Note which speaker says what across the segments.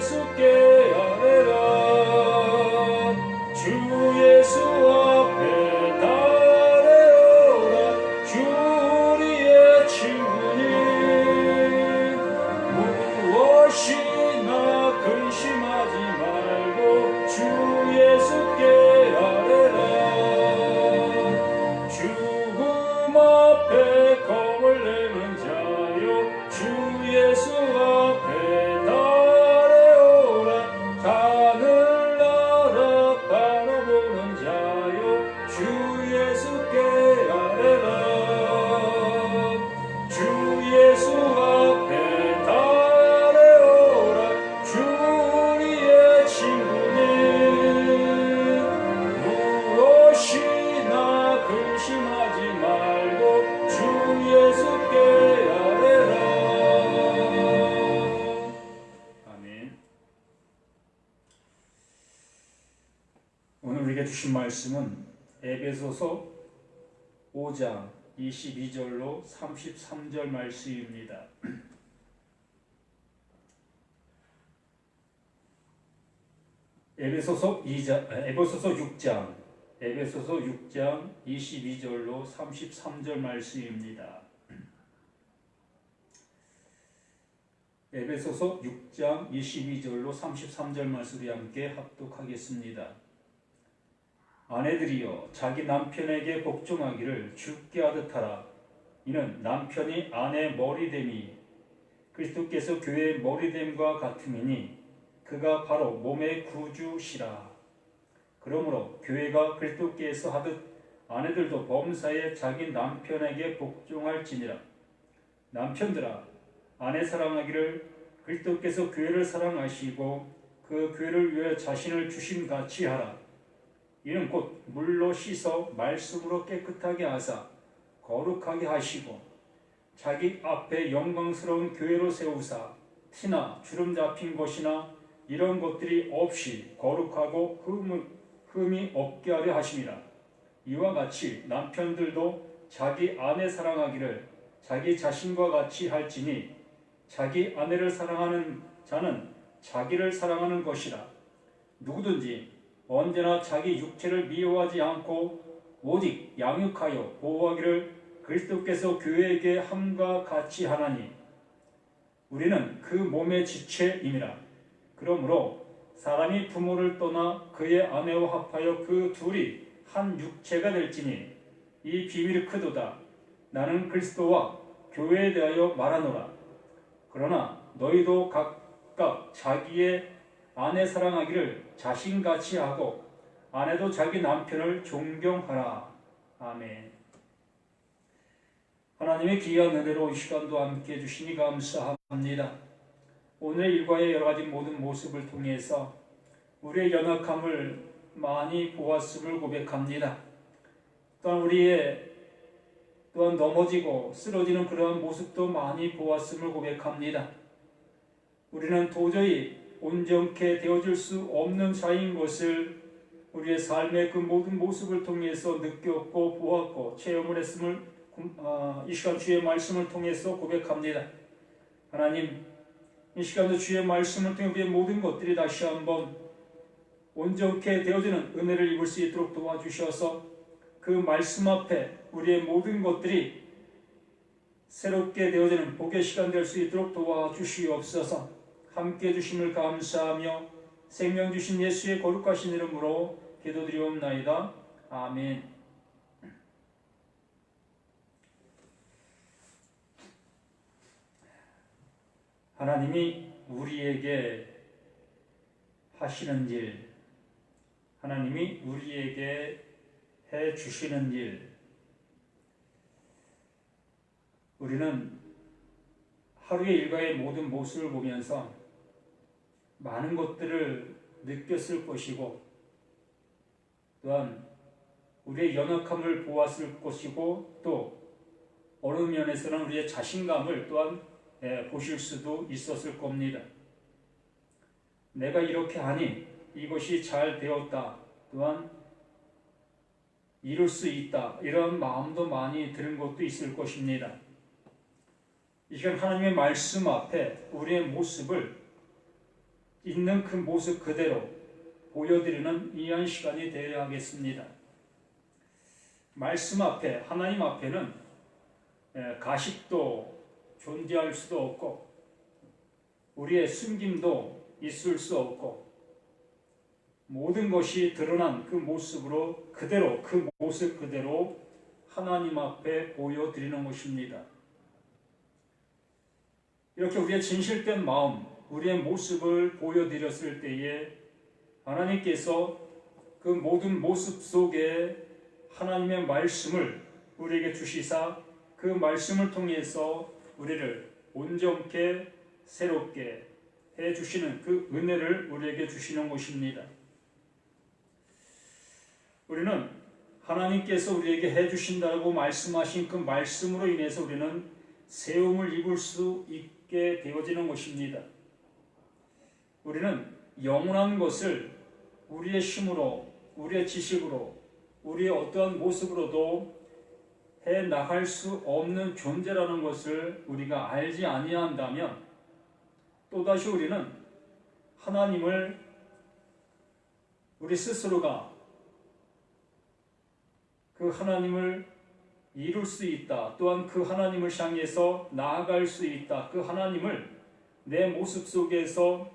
Speaker 1: 예수께 아뢰라. 주 예수 앞에 달려오라. 주 우리의 친구니 무엇이나 근심하지 말고 주 예수께 아뢰라. 죽음 앞에 검을 내는 자여 주 예수 앞에 달려오라. 하늘나라 바라보는 자여 주 예수께 아뢰라. 주 예수 앞에 달려오라. 주 우리의 친구니 무엇이나 근심하지 말고 주 예수께 아뢰라. 아멘. 오늘 우리에게 주신 말씀은 에베소서 5장 22절로 33절 말씀입니다. 에베소서 6장 22절로 33절 말씀입니다. 에베소서 6장 22절로 33절 말씀을 함께 합독하겠습니다. 아내들이여 자기 남편에게 복종하기를 주께 하듯 하라. 이는 남편이 아내 머리됨이 그리스도께서 교회의 머리됨과 같음이니 그가 바로 몸의 구주시라. 그러므로 교회가 그리스도께서 하듯 아내들도 범사에 자기 남편에게 복종할지니라. 남편들아 아내 사랑하기를 그리스도께서 교회를 사랑하시고 그 교회를 위해 자신을 주신 같이 하라. 이는 곧 물로 씻어 말씀으로 깨끗하게 하사 거룩하게 하시고 자기 앞에 영광스러운 교회로 세우사 티나 주름 잡힌 것이나 이런 것들이 없이 거룩하고 흠이 없게 하려 하심이라. 이와 같이 남편들도 자기 아내 사랑하기를 자기 자신과 같이 할지니 자기 아내를 사랑하는 자는 자기를 사랑하는 것이라. 누구든지 언제나 자기 육체를 미워하지 않고 오직 양육하여 보호하기를 그리스도께서 교회에게 함과 같이 하나니 우리는 그 몸의 지체임이라. 그러므로 사람이 부모를 떠나 그의 아내와 합하여 그 둘이 한 육체가 될지니 이 비밀이 크도다. 나는 그리스도와 교회에 대하여 말하노라. 그러나 너희도 각각 자기의 아내 사랑하기를 자신같이 하고 아내도 자기 남편을 존경하라. 아멘. 하나님의 귀한 은혜로 이 시간도 함께 해주시니 감사합니다. 오늘 일과의 여러가지 모든 모습을 통해서 우리의 연약함을 많이 보았음을 고백합니다. 또한 우리의 넘어지고 쓰러지는 그러한 모습도 많이 보았음을 고백합니다. 우리는 도저히 온전케 되어질 수 없는 자인 것을 우리의 삶의 그 모든 모습을 통해서 느꼈고 보았고 체험을 했음을 이 시간 주의 말씀을 통해서 고백합니다. 하나님, 이 시간도 주의 말씀을 통해 우리의 모든 것들이 다시 한번 온전케 되어지는 은혜를 입을 수 있도록 도와주셔서 그 말씀 앞에 우리의 모든 것들이 새롭게 되어지는 복의 시간 될 수 있도록 도와주시옵소서. 함께 해주심을 감사하며 생명 주신 예수의 거룩하신 이름으로 기도드리옵나이다. 아멘. 하나님이 우리에게 하시는 일, 하나님이 우리에게 해 주시는 일, 우리는 하루의 일과의 모든 모습을 보면서 많은 것들을 느꼈을 것이고 또한 우리의 연약함을 보았을 것이고 또 어느 면에서는 우리의 자신감을 또한 보실 수도 있었을 겁니다. 내가 이렇게 하니 이것이 잘 되었다, 또한 이룰 수 있다, 이런 마음도 많이 드는 것도 있을 것입니다. 이 시간 하나님의 말씀 앞에 우리의 모습을 이 있는 그 모습 그대로 보여드리는 이한 시간이 되어야 하겠습니다. 말씀 앞에, 하나님 앞에는 가식도 존재할 수도 없고 우리의 숨김도 있을 수 없고 모든 것이 드러난 그 모습으로 그대로, 그 모습 그대로 하나님 앞에 보여드리는 것입니다. 이렇게 우리의 진실된 마음, 우리의 모습을 보여드렸을 때에 하나님께서 그 모든 모습 속에 하나님의 말씀을 우리에게 주시사 그 말씀을 통해서 우리를 온전케 새롭게 해주시는 그 은혜를 우리에게 주시는 것입니다. 우리는 하나님께서 우리에게 해주신다고 말씀하신 그 말씀으로 인해서 우리는 세움을 입을 수 있게 되어지는 것입니다. 우리는 영원한 것을 우리의 힘으로, 우리의 지식으로, 우리의 어떠한 모습으로도 해나갈 수 없는 존재라는 것을 우리가 알지 아니한다면 또다시 우리는 하나님을 우리 스스로가 그 하나님을 이룰 수 있다. 또한 그 하나님을 향해서 나아갈 수 있다. 그 하나님을 내 모습 속에서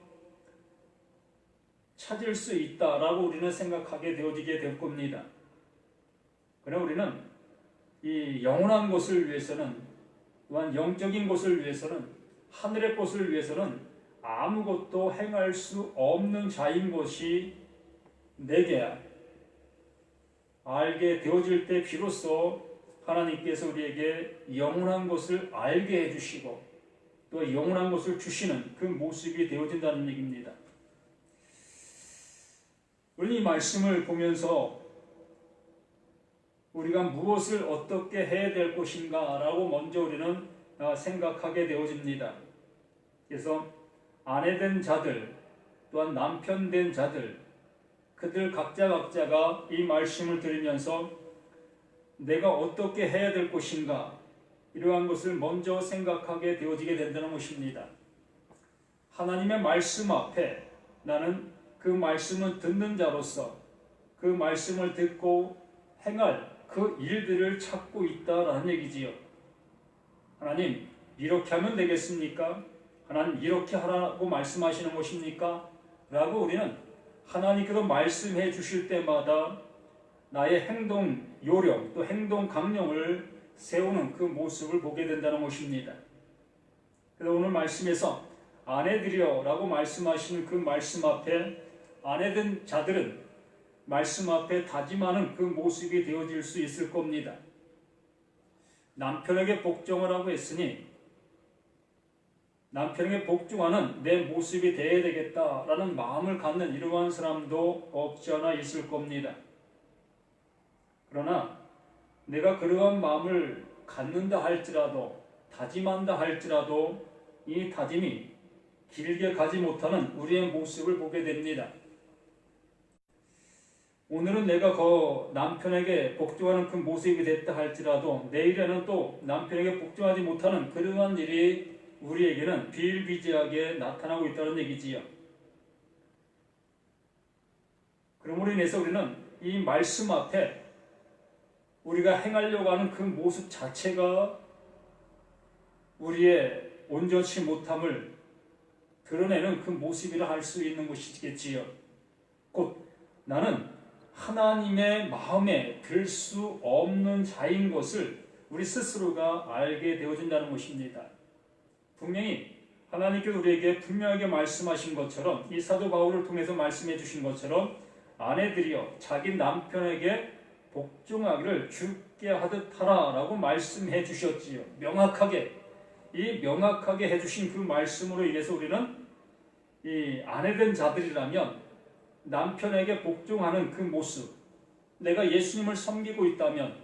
Speaker 1: 찾을 수 있다라고 우리는 생각하게 되어지게 될 겁니다. 그러나 우리는 이 영원한 것을 위해서는 또한 영적인 것을 위해서는 하늘의 것을 위해서는 아무것도 행할 수 없는 자인 것이 내게 알게 되어질 때 비로소 하나님께서 우리에게 영원한 것을 알게 해주시고 또 영원한 것을 주시는 그 모습이 되어진다는 얘기입니다. 우리 이 말씀을 보면서 우리가 무엇을 어떻게 해야 될 것인가 라고 먼저 우리는 생각하게 되어집니다. 그래서 아내 된 자들 또한 남편 된 자들 그들 각자가 이 말씀을 들으면서 내가 어떻게 해야 될 것인가 이러한 것을 먼저 생각하게 되어지게 된다는 것입니다. 하나님의 말씀 앞에 나는 그 말씀을 듣는 자로서 그 말씀을 듣고 행할 그 일들을 찾고 있다라는 얘기지요. 하나님 이렇게 하면 되겠습니까? 하나님 이렇게 하라고 말씀하시는 것입니까? 라고 우리는 하나님께서 말씀해 주실 때마다 나의 행동 요령 또 행동 강령을 세우는 그 모습을 보게 된다는 것입니다. 그래서 오늘 말씀에서 아내들이여 라고 말씀하시는 그 말씀 앞에 아내된 자들은 말씀 앞에 다짐하는 그 모습이 되어질 수 있을 겁니다. 남편에게 복종하라고 했으니 남편에게 복종하는 내 모습이 되어야 되겠다라는 마음을 갖는 이러한 사람도 없지 않아 있을 겁니다. 그러나 내가 그러한 마음을 갖는다 할지라도 다짐한다 할지라도 이 다짐이 길게 가지 못하는 우리의 모습을 보게 됩니다. 오늘은 내가 남편에게 복종하는 그 모습이 됐다 할지라도 내일에는 또 남편에게 복종하지 못하는 그러한 일이 우리에게는 비일비재하게 나타나고 있다는 얘기지요. 그러므로 인해서 우리는 이 말씀 앞에 우리가 행하려고 하는 그 모습 자체가 우리의 온전치 못함을 드러내는 그 모습이라 할 수 있는 것이겠지요. 곧 나는 하나님의 마음에 들 수 없는 자인 것을 우리 스스로가 알게 되어진다는 것입니다. 분명히 하나님께서 우리에게 분명하게 말씀하신 것처럼 이 사도 바울을 통해서 말씀해 주신 것처럼 아내들이여 자기 남편에게 복종하기를 주께 하듯 하라 라고 말씀해 주셨지요. 명확하게 해주신 그 말씀으로 인해서 우리는 이 아내된 자들이라면 남편에게 복종하는 그 모습, 내가 예수님을 섬기고 있다면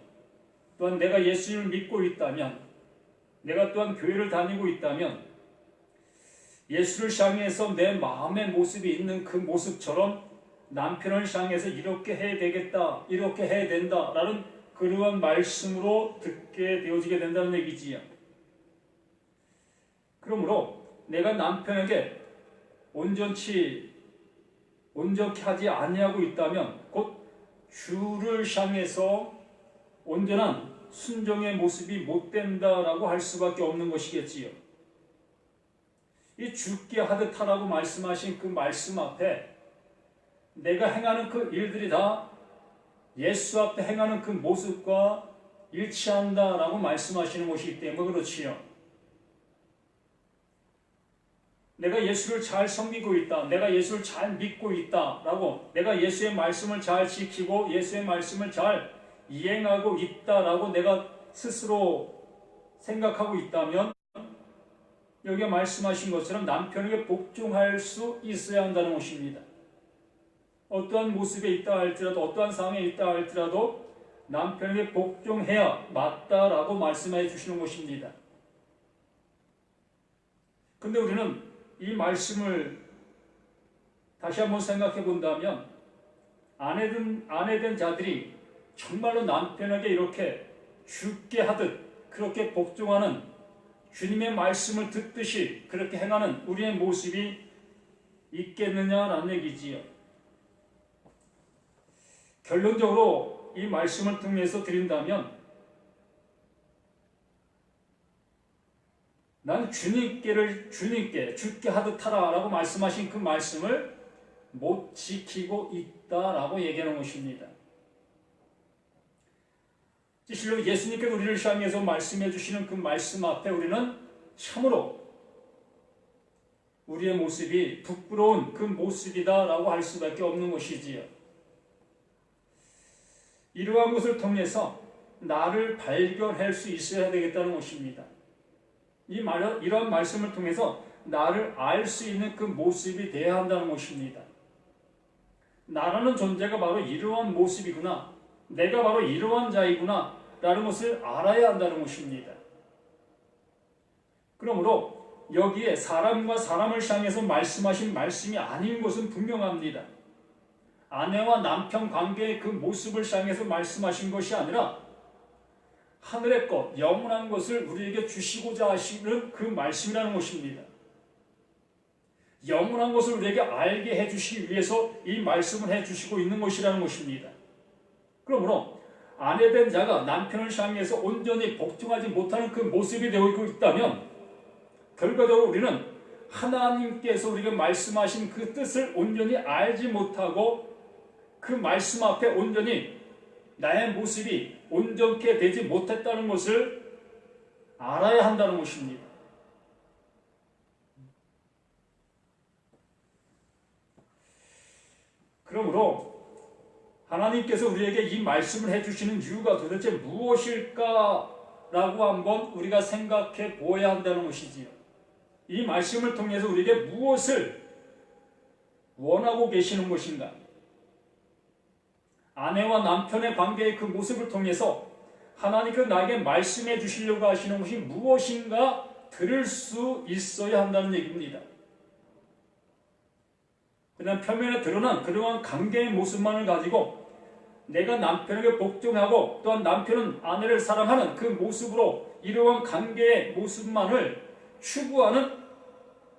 Speaker 1: 또한 내가 예수님을 믿고 있다면 내가 또한 교회를 다니고 있다면 예수를 향해서 내 마음의 모습이 있는 그 모습처럼 남편을 향해서 이렇게 해야 되겠다, 이렇게 해야 된다 라는 그러한 말씀으로 듣게 되어지게 된다는 얘기지요. 그러므로 내가 남편에게 온전히 하지 아니하고 있다면 곧 주를 향해서 온전한 순종의 모습이 못 된다라고 할 수밖에 없는 것이겠지요. 이 죽게 하듯 하라고 말씀하신 그 말씀 앞에 내가 행하는 그 일들이 다 예수 앞에 행하는 그 모습과 일치한다라고 말씀하시는 것이기 때문에 그렇지요. 내가 예수를 잘 섬기고 있다, 내가 예수를 잘 믿고 있다라고, 내가 예수의 말씀을 잘 지키고 예수의 말씀을 잘 이행하고 있다라고 내가 스스로 생각하고 있다면 여기에 말씀하신 것처럼 남편에게 복종할 수 있어야 한다는 것입니다. 어떠한 모습에 있다 할지라도, 어떠한 상황에 있다 할지라도 남편에게 복종해야 맞다라고 말씀해 주시는 것입니다. 근데 우리는 이 말씀을 다시 한번 생각해 본다면 아내 된 자들이 정말로 남편에게 이렇게 죽게 하듯 그렇게 복종하는, 주님의 말씀을 듣듯이 그렇게 행하는 우리의 모습이 있겠느냐라는 얘기지요. 결론적으로 이 말씀을 통해서 드린다면 난 주님께 죽게 하듯 하라 라고 말씀하신 그 말씀을 못 지키고 있다라고 얘기하는 것입니다. 실로 예수님께서 우리를 향해서 말씀해 주시는 그 말씀 앞에 우리는 참으로 우리의 모습이 부끄러운 그 모습이다라고 할 수밖에 없는 것이지요. 이러한 것을 통해서 나를 발견할 수 있어야 되겠다는 것입니다. 이러한 말씀을 통해서 나를 알 수 있는 그 모습이 되어야 한다는 것입니다. 나라는 존재가 바로 이러한 모습이구나, 내가 바로 이러한 자이구나 라는 것을 알아야 한다는 것입니다. 그러므로 여기에 사람과 사람을 향해서 말씀하신 말씀이 아닌 것은 분명합니다. 아내와 남편 관계의 그 모습을 향해서 말씀하신 것이 아니라 하늘의 것, 영원한 것을 우리에게 주시고자 하시는 그 말씀이라는 것입니다. 영원한 것을 우리에게 알게 해주시기 위해서 이 말씀을 해주시고 있는 것이라는 것입니다. 그러므로 아내된 자가 남편을 향해서 온전히 복종하지 못하는 그 모습이 되고 있다면 결과적으로 우리는 하나님께서 우리에게 말씀하신 그 뜻을 온전히 알지 못하고 그 말씀 앞에 온전히 나의 모습이 온전케 되지 못했다는 것을 알아야 한다는 것입니다. 그러므로 하나님께서 우리에게 이 말씀을 해주시는 이유가 도대체 무엇일까라고 한번 우리가 생각해 보아야 한다는 것이지요. 이 말씀을 통해서 우리에게 무엇을 원하고 계시는 것인가? 아내와 남편의 관계의 그 모습을 통해서 하나님께서 나에게 말씀해 주시려고 하시는 것이 무엇인가 들을 수 있어야 한다는 얘기입니다. 그냥 표면에 드러난 그러한 관계의 모습만을 가지고 내가 남편에게 복종하고 또한 남편은 아내를 사랑하는 그 모습으로 이러한 관계의 모습만을 추구하는,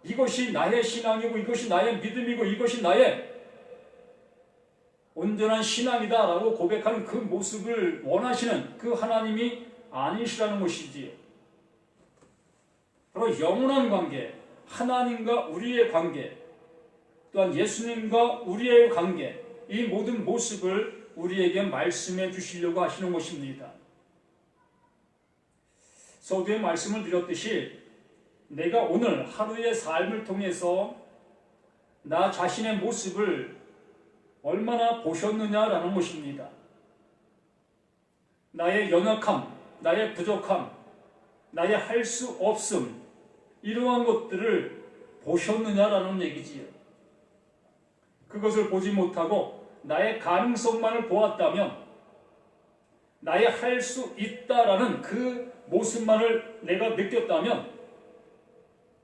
Speaker 1: 이것이 나의 신앙이고 이것이 나의 믿음이고 이것이 나의 온전한 신앙이다 라고 고백하는 그 모습을 원하시는 그 하나님이 아니시라는 것이지요. 바로 영원한 관계, 하나님과 우리의 관계, 또한 예수님과 우리의 관계, 이 모든 모습을 우리에게 말씀해 주시려고 하시는 것입니다. 서두에 말씀을 드렸듯이 내가 오늘 하루의 삶을 통해서 나 자신의 모습을 얼마나 보셨느냐라는 것입니다. 나의 연약함, 나의 부족함, 나의 할 수 없음, 이러한 것들을 보셨느냐라는 얘기지요. 그것을 보지 못하고 나의 가능성만을 보았다면, 나의 할 수 있다라는 그 모습만을 내가 느꼈다면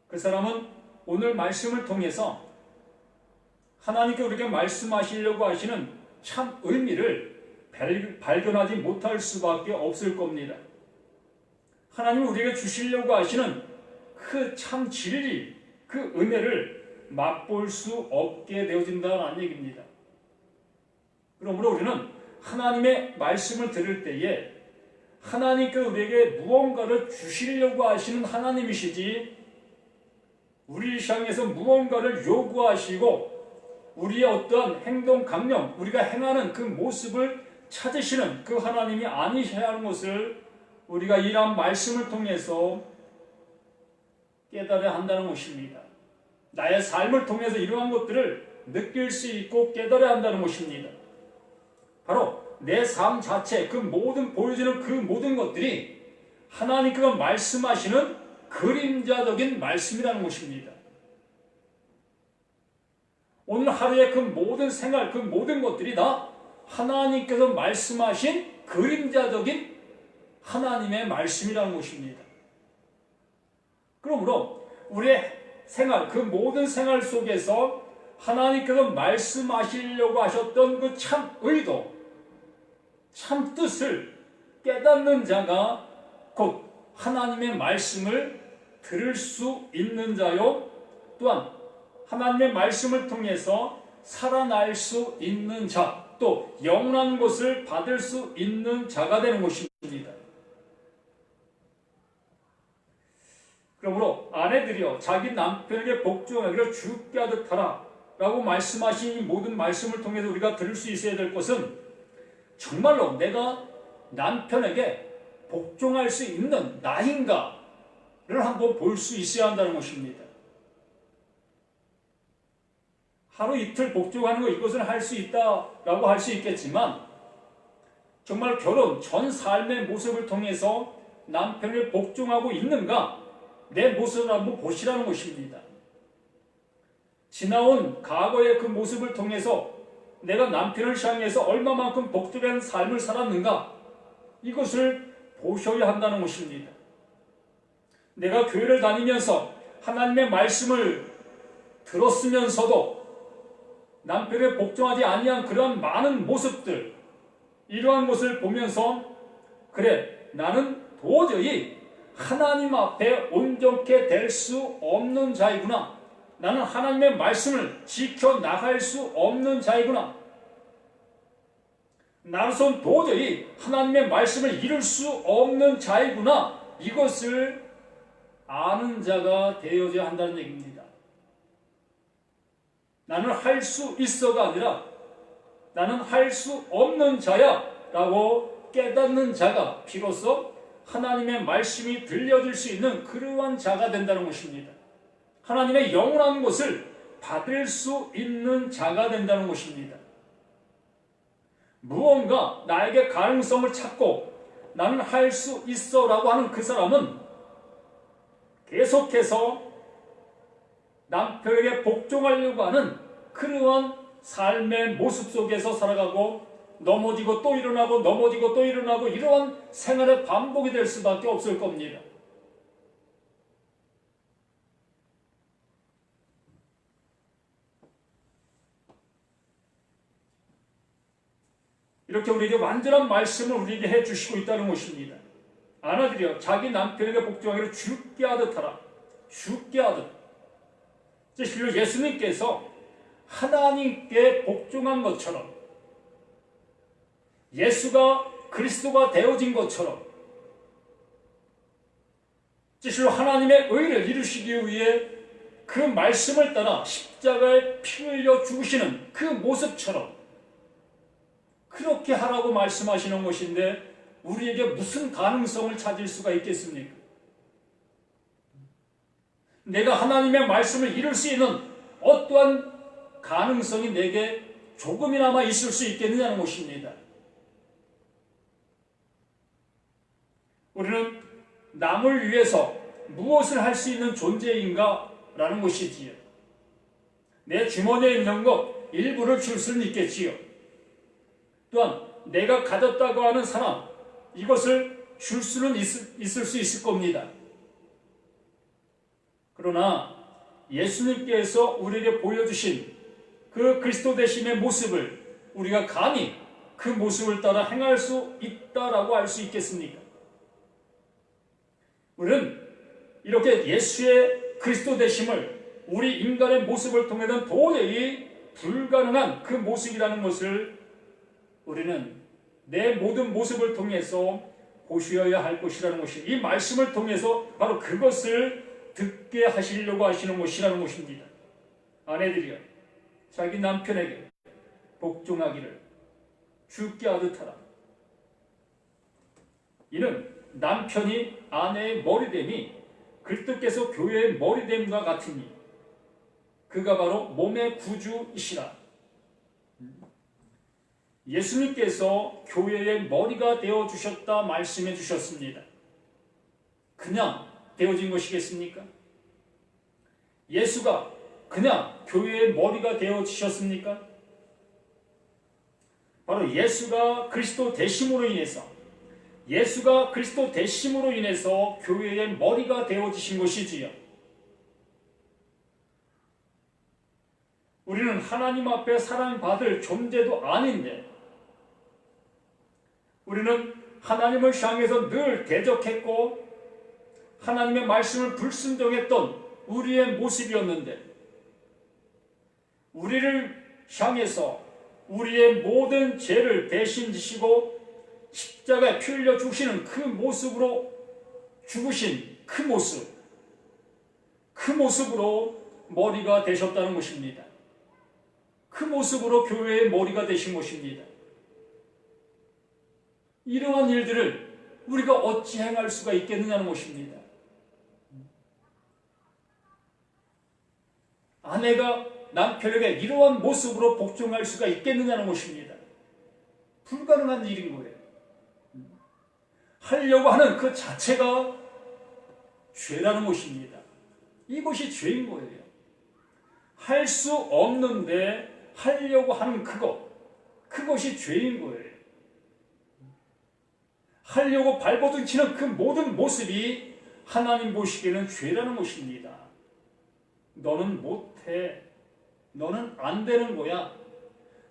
Speaker 1: 그 사람은 오늘 말씀을 통해서 하나님께 우리에게 말씀하시려고 하시는 참 의미를 발견하지 못할 수밖에 없을 겁니다. 하나님이 우리에게 주시려고 하시는 그 참 진리, 그 은혜를 맛볼 수 없게 되어진다는 얘기입니다. 그러므로 우리는 하나님의 말씀을 들을 때에 하나님께서 우리에게 무언가를 주시려고 하시는 하나님이시지 우리를 향해서 무언가를 요구하시고 우리의 어떠한 행동 강령, 우리가 행하는 그 모습을 찾으시는 그 하나님이 아니셔야 하는 것을 우리가 이러한 말씀을 통해서 깨달아야 한다는 것입니다. 나의 삶을 통해서 이러한 것들을 느낄 수 있고 깨달아야 한다는 것입니다. 바로 내 삶 자체, 그 모든 보여지는 그 모든 것들이 하나님께서 말씀하시는 그림자적인 말씀이라는 것입니다. 오늘 하루의 그 모든 생활, 그 모든 것들이 다 하나님께서 말씀하신 그림자적인 하나님의 말씀이라는 것입니다. 그러므로 우리의 생활, 그 모든 생활 속에서 하나님께서 말씀하시려고 하셨던 그 참 의도, 참 뜻을 깨닫는 자가 곧 하나님의 말씀을 들을 수 있는 자요, 또한 하나님의 말씀을 통해서 살아날 수 있는 자, 또 영원한 것을 받을 수 있는 자가 되는 것입니다. 그러므로 아내들이여 자기 남편에게 복종하기를 주께 하듯 하라 라고 말씀하신 이 모든 말씀을 통해서 우리가 들을 수 있어야 될 것은 정말로 내가 남편에게 복종할 수 있는 나인가를 한번 볼 수 있어야 한다는 것입니다. 하루 이틀 복종하는 것, 이것은 할 수 있다라고 할 수 있겠지만 정말 결혼 전 삶의 모습을 통해서 남편을 복종하고 있는가, 내 모습을 한번 보시라는 것입니다. 지나온 과거의 그 모습을 통해서 내가 남편을 향해서 얼마만큼 복종한 삶을 살았는가, 이것을 보셔야 한다는 것입니다. 내가 교회를 다니면서 하나님의 말씀을 들었으면서도 남편에 복종하지 아니한 그러한 많은 모습들, 이러한 것을 보면서 그래, 나는 도저히 하나님 앞에 온전케 될 수 없는 자이구나, 나는 하나님의 말씀을 지켜나갈 수 없는 자이구나, 나로선 도저히 하나님의 말씀을 이룰 수 없는 자이구나, 이것을 아는 자가 되어야 한다는 얘기입니다. 나는 할 수 있어가 아니라 나는 할 수 없는 자야 라고 깨닫는 자가 비로소 하나님의 말씀이 들려질 수 있는 그러한 자가 된다는 것입니다. 하나님의 영원한 것을 받을 수 있는 자가 된다는 것입니다. 무언가 나에게 가능성을 찾고 나는 할 수 있어 라고 하는 그 사람은 계속해서 남편에게 복종하려고 하는 그러한 삶의 모습 속에서 살아가고 넘어지고 또 일어나고 넘어지고 또 일어나고 이러한 생활의 반복이 될 수밖에 없을 겁니다. 이렇게 우리에게 완전한 말씀을 우리에게 해주시고 있다는 것입니다. 아내들이여 자기 남편에게 복종하기를 주께 하듯 하라. 주께 하듯. 실로 예수님께서 하나님께 복종한 것처럼, 예수가 그리스도가 되어진 것처럼 실로 하나님의 의를 이루시기 위해 그 말씀을 따라 십자가에 피 흘려 죽으시는 그 모습처럼 그렇게 하라고 말씀하시는 것인데 우리에게 무슨 가능성을 찾을 수가 있겠습니까? 내가 하나님의 말씀을 이룰 수 있는 어떠한 가능성이 내게 조금이나마 있을 수 있겠느냐는 것입니다. 우리는 남을 위해서 무엇을 할 수 있는 존재인가 라는 것이지요. 내 주머니에 있는 것 일부를 줄 수는 있겠지요. 또한 내가 가졌다고 하는 사람, 이것을 줄 수는 있을 수 있을 겁니다. 그러나 예수님께서 우리에게 보여주신 그 그리스도 되심의 모습을 우리가 감히 그 모습을 따라 행할 수 있다라고 할 수 있겠습니까? 우리는 이렇게 예수의 그리스도 되심을 우리 인간의 모습을 통해서는 도저히 불가능한 그 모습이라는 것을 우리는 내 모든 모습을 통해서 보셔야 할 것이라는 것이, 이 말씀을 통해서 바로 그것을 듣게 하시려고 하시는 것이라는 것입니다. 아내들이여 자기 남편에게 복종하기를 주께 하듯 하라. 이는 남편이 아내의 머리됨이 그리스도께서 교회의 머리됨과 같으니 그가 바로 몸의 구주이시라. 예수님께서 교회의 머리가 되어주셨다 말씀해 주셨습니다. 그냥 되어진 것이겠습니까? 예수가 그냥 교회의 머리가 되어주셨습니까? 바로 예수가 그리스도 되심으로 인해서 교회의 머리가 되어주신 것이지요. 우리는 하나님 앞에 사랑받을 존재도 아닌데 우리는 하나님을 향해서 늘 대적했고 하나님의 말씀을 불순종했던 우리의 모습이었는데, 우리를 향해서 우리의 모든 죄를 대신 지시고 십자가에 피 흘려 주시는 그 모습으로 죽으신 그 모습으로 머리가 되셨다는 것입니다. 그 모습으로 교회의 머리가 되신 것입니다. 이러한 일들을 우리가 어찌 행할 수가 있겠느냐는 것입니다. 아내가 남편에게 이러한 모습으로 복종할 수가 있겠느냐는 것입니다. 불가능한 일인 거예요. 하려고 하는 그 자체가 죄라는 것입니다. 이것이 죄인 거예요. 할 수 없는데 하려고 하는 그것이 죄인 거예요. 하려고 발버둥 치는 그 모든 모습이 하나님 보시기에는 죄라는 것입니다. 너는 못해. 너는 안 되는 거야.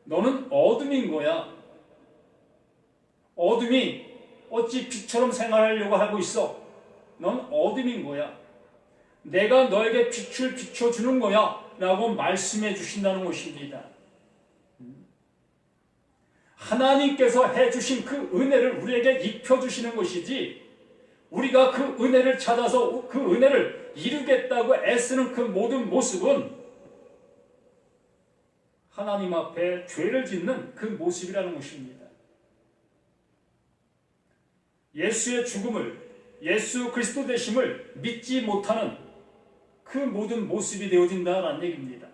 Speaker 1: 너는 어둠인 거야. 어둠이 어찌 빛처럼 생활하려고 하고 있어. 넌 어둠인 거야. 내가 너에게 빛을 비춰주는 거야 라고 말씀해 주신다는 것입니다. 하나님께서 해주신 그 은혜를 우리에게 입혀주시는 것이지, 우리가 그 은혜를 찾아서 그 은혜를 이루겠다고 애쓰는 그 모든 모습은 하나님 앞에 죄를 짓는 그 모습이라는 것입니다. 예수의 죽음을, 예수 그리스도 되심을 믿지 못하는 그 모든 모습이 되어진다는 얘기입니다.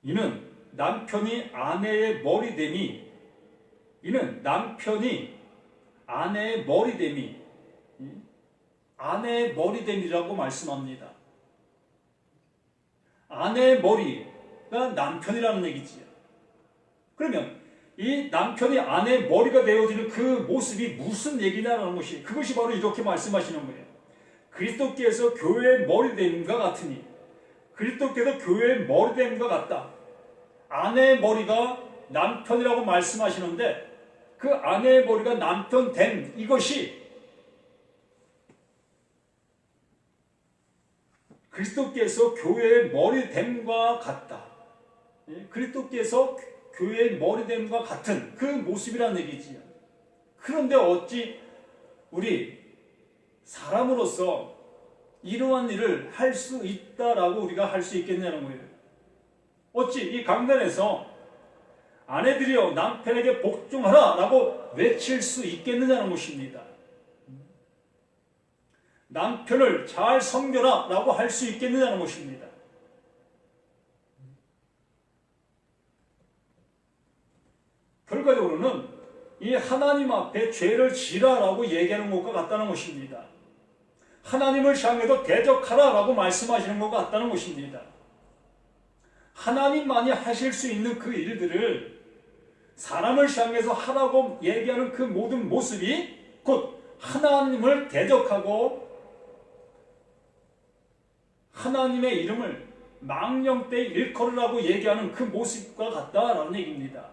Speaker 1: 이는 남편이 아내의 머리됨이, 아내의 머리됨이라고 말씀합니다. 아내의 머리가 남편이라는 얘기지요. 그러면 이 남편이 아내의 머리가 되어지는 그 모습이 무슨 얘기냐는 것이, 그것이 바로 이렇게 말씀하시는 거예요. 그리스도께서 교회의 머리됨과 같으니, 그리스도께서 교회의 머리됨과 같다. 아내의 머리가 남편이라고 말씀하시는데 그 아내의 머리가 남편됨, 이것이 그리스도께서 교회의 머리됨과 같다. 그리스도께서 교회의 머리됨과 같은 그 모습이라는 얘기지요. 그런데 어찌 우리 사람으로서 이러한 일을 할 수 있다라고 우리가 할 수 있겠냐는 거예요. 어찌 이 강단에서 아내들이여 남편에게 복종하라 라고 외칠 수 있겠느냐는 것입니다. 남편을 잘 섬겨라 라고 할 수 있겠느냐는 것입니다. 결과적으로는 이 하나님 앞에 죄를 지라라고 얘기하는 것과 같다는 것입니다. 하나님을 향해서 대적하라라고 말씀하시는 것과 같다는 것입니다. 하나님만이 하실 수 있는 그 일들을 사람을 향해서 하라고 얘기하는 그 모든 모습이 곧 하나님을 대적하고 하나님의 이름을 망령되이 일컬으라고 얘기하는 그 모습과 같다라는 얘기입니다.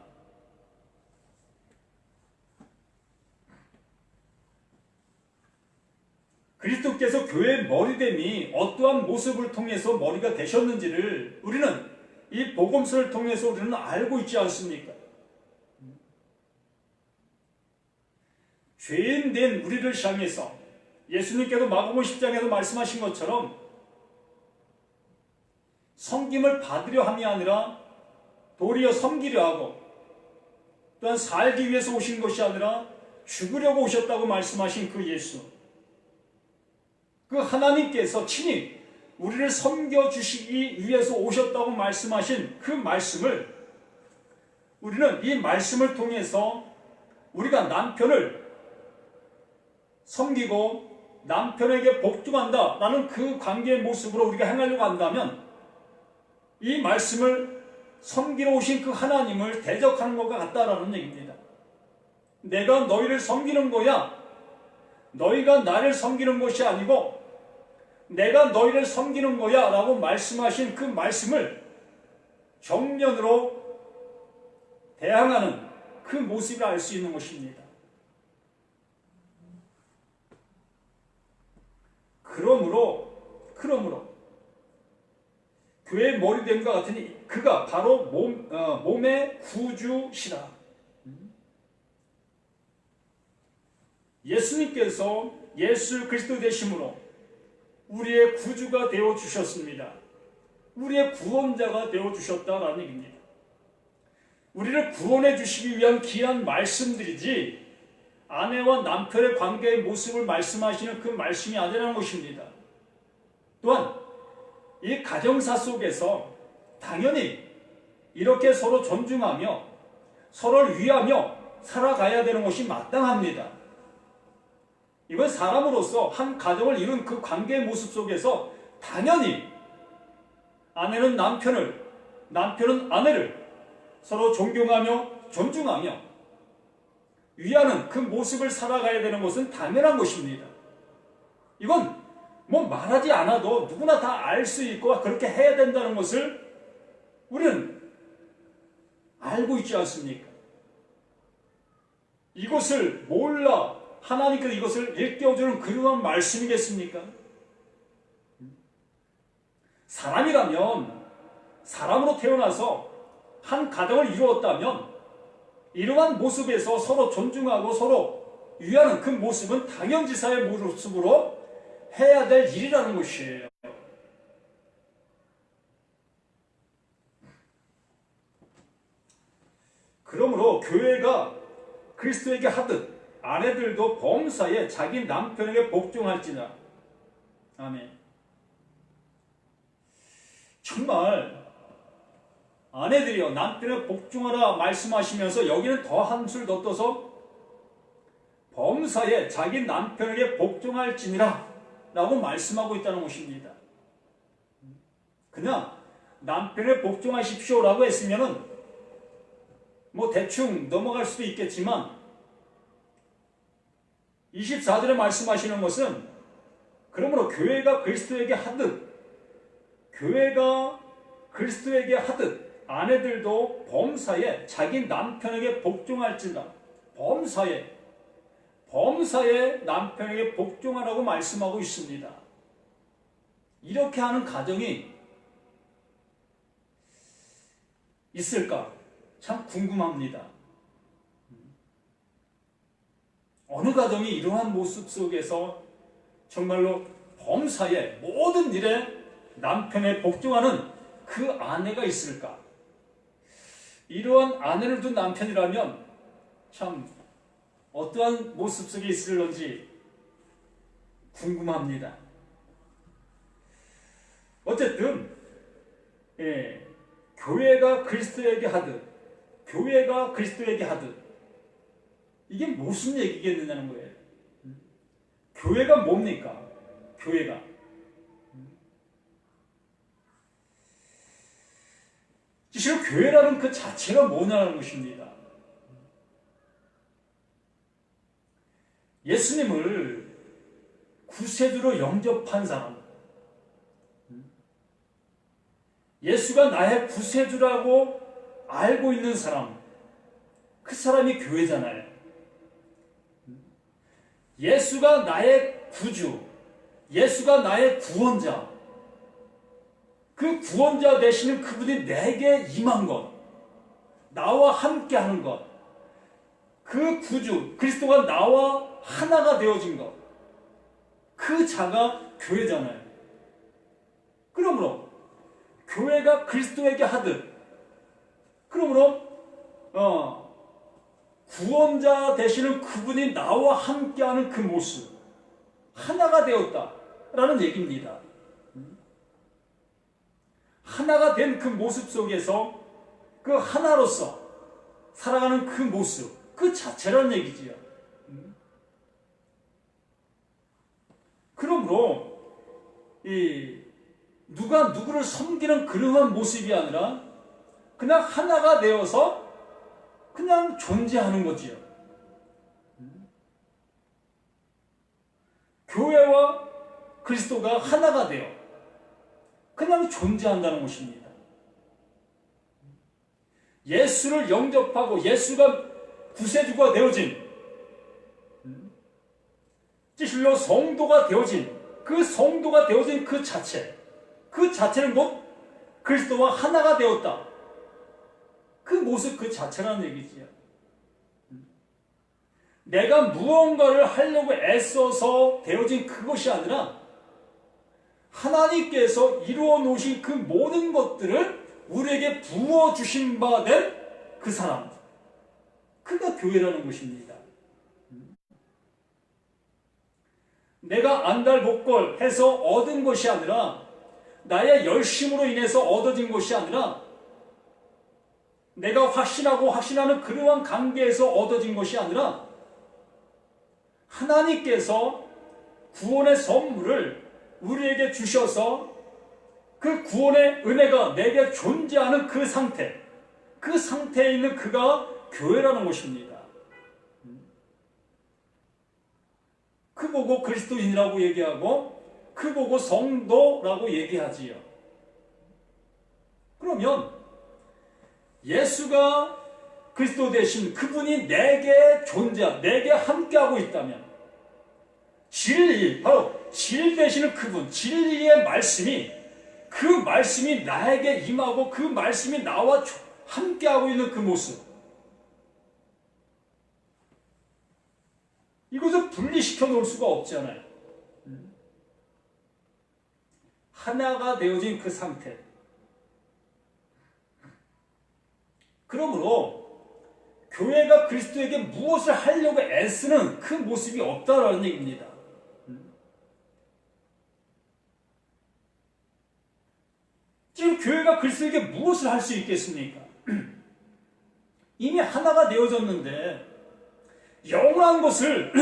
Speaker 1: 그리스도께서 교회의 머리됨이 어떠한 모습을 통해서 머리가 되셨는지를 우리는 이 복음서를 통해서 우리는 알고 있지 않습니까? 죄인 된 우리를 향해서 예수님께서 마가복음 10장에서 말씀하신 것처럼 섬김을 받으려 함이 아니라 도리어 섬기려 하고, 또한 살기 위해서 오신 것이 아니라 죽으려고 오셨다고 말씀하신 그 예수, 그 하나님께서 친히 우리를 섬겨주시기 위해서 오셨다고 말씀하신 그 말씀을, 우리는 이 말씀을 통해서 우리가 남편을 섬기고 남편에게 복종한다 라는 그 관계의 모습으로 우리가 행하려고 한다면, 이 말씀을 섬기러 오신 그 하나님을 대적하는 것과 같다라는 얘기입니다. 내가 너희를 섬기는 거야, 너희가 나를 섬기는 것이 아니고 내가 너희를 섬기는 거야 라고 말씀하신 그 말씀을 정면으로 대항하는 그 모습을 알 수 있는 것입니다. 그러므로 교회의 머리됨과 같으니 그가 바로 몸의 구주시라. 예수님께서 예수 그리스도 되심으로 우리의 구주가 되어주셨습니다. 우리의 구원자가 되어주셨다라는 얘기입니다. 우리를 구원해 주시기 위한 귀한 말씀들이지 아내와 남편의 관계의 모습을 말씀하시는 그 말씀이 아니라는 것입니다. 또한 이 가정사 속에서 당연히 이렇게 서로 존중하며 서로를 위하며 살아가야 되는 것이 마땅합니다. 이건 사람으로서 한 가정을 이룬 그 관계의 모습 속에서 당연히 아내는 남편을, 남편은 아내를 서로 존경하며 존중하며 위하는 그 모습을 살아가야 되는 것은 당연한 것입니다. 이건 뭐 말하지 않아도 누구나 다 알 수 있고 그렇게 해야 된다는 것을 우리는 알고 있지 않습니까? 이것을 몰라 하나님께서 이것을 일깨워주는 그러한 말씀이겠습니까? 사람이라면 사람으로 태어나서 한 가정을 이루었다면 이러한 모습에서 서로 존중하고 서로 위하는 그 모습은 당연지사의 모습으로 해야 될 일이라는 것이에요. 그러므로 교회가 그리스도에게 하듯 아내들도 범사에 자기 남편에게 복종할지니라. 아멘. 정말 아내들이여 남편에게 복종하라 말씀하시면서 여기는 더 한술 더 떠서 범사에 자기 남편에게 복종할지니라 라고 말씀하고 있다는 것입니다. 그냥 남편에 복종하십시오 라고 했으면은 뭐 대충 넘어갈 수도 있겠지만 24절에 말씀하시는 것은 그러므로 교회가 그리스도에게 하듯 아내들도 범사에 자기 남편에게 복종할지니라. 범사에 남편에게 복종하라고 말씀하고 있습니다. 이렇게 하는 가정이 있을까? 참 궁금합니다. 어느 가정이 이러한 모습 속에서 정말로 범사에 모든 일에 남편에 복종하는 그 아내가 있을까? 이러한 아내를 둔 남편이라면 참 어떠한 모습 속에 있을런지 궁금합니다. 어쨌든 교회가 그리스도에게 하듯 이게 무슨 얘기겠느냐는 거예요. 교회가 뭡니까? 교회가 실은 교회라는 그 자체가 뭐냐는 것입니다. 예수님을 구세주로 영접한 사람, 예수가 나의 구세주라고 알고 있는 사람, 그 사람이 교회잖아요. 예수가 나의 구주, 예수가 나의 구원자, 그 구원자 되시는 그분이 내게 임한 것, 나와 함께 하는 것, 그 구주 그리스도가 나와 하나가 되어진 것, 그 자가 교회잖아요. 그러므로 교회가 그리스도에게 하듯, 그러므로 구원자 되시는 그분이 나와 함께하는 그 모습, 하나가 되었다라는 얘기입니다. 하나가 된 그 모습 속에서 그 하나로서 살아가는 그 모습, 그 자체라는 얘기지요. 그러므로 누가 누구를 섬기는 그러한 모습이 아니라 그냥 하나가 되어서 그냥 존재하는 거지요. 교회와 그리스도가 하나가 되어 그냥 존재한다는 것입니다. 예수를 영접하고 예수가 구세주가 되어진, 진실로 성도가 되어진, 그 성도가 되어진 그 자체, 그 자체는 곧 그리스도와 하나가 되었다. 그 모습 그 자체라는 얘기지요. 내가 무언가를 하려고 애써서 되어진 그것이 아니라 하나님께서 이루어 놓으신 그 모든 것들을 우리에게 부어주신 바 된 그 사람, 그가 교회라는 것입니다. 내가 안달복걸 해서 얻은 것이 아니라, 나의 열심으로 인해서 얻어진 것이 아니라, 내가 확신하는 그러한 관계에서 얻어진 것이 아니라, 하나님께서 구원의 선물을 우리에게 주셔서 그 구원의 은혜가 내게 존재하는 그 상태, 그 상태에 있는 그가 교회라는 것입니다. 그 보고 그리스도인이라고 얘기하고 그 보고 성도라고 얘기하지요. 그러면 예수가 그리스도 되신 그분이 내게 내게 함께하고 있다면, 진리, 바로 진리 되시는 그분, 진리의 말씀이, 그 말씀이 나에게 임하고 그 말씀이 나와 함께하고 있는 그 모습, 이것을 분리시켜 놓을 수가 없잖아요. 하나가 되어진 그 상태. 그러므로 교회가 그리스도에게 무엇을 하려고 애쓰는 그 모습이 없다라는 얘기입니다. 지금 교회가 그리스도에게 무엇을 할 수 있겠습니까? 이미 하나가 되어졌는데, 영원한 것을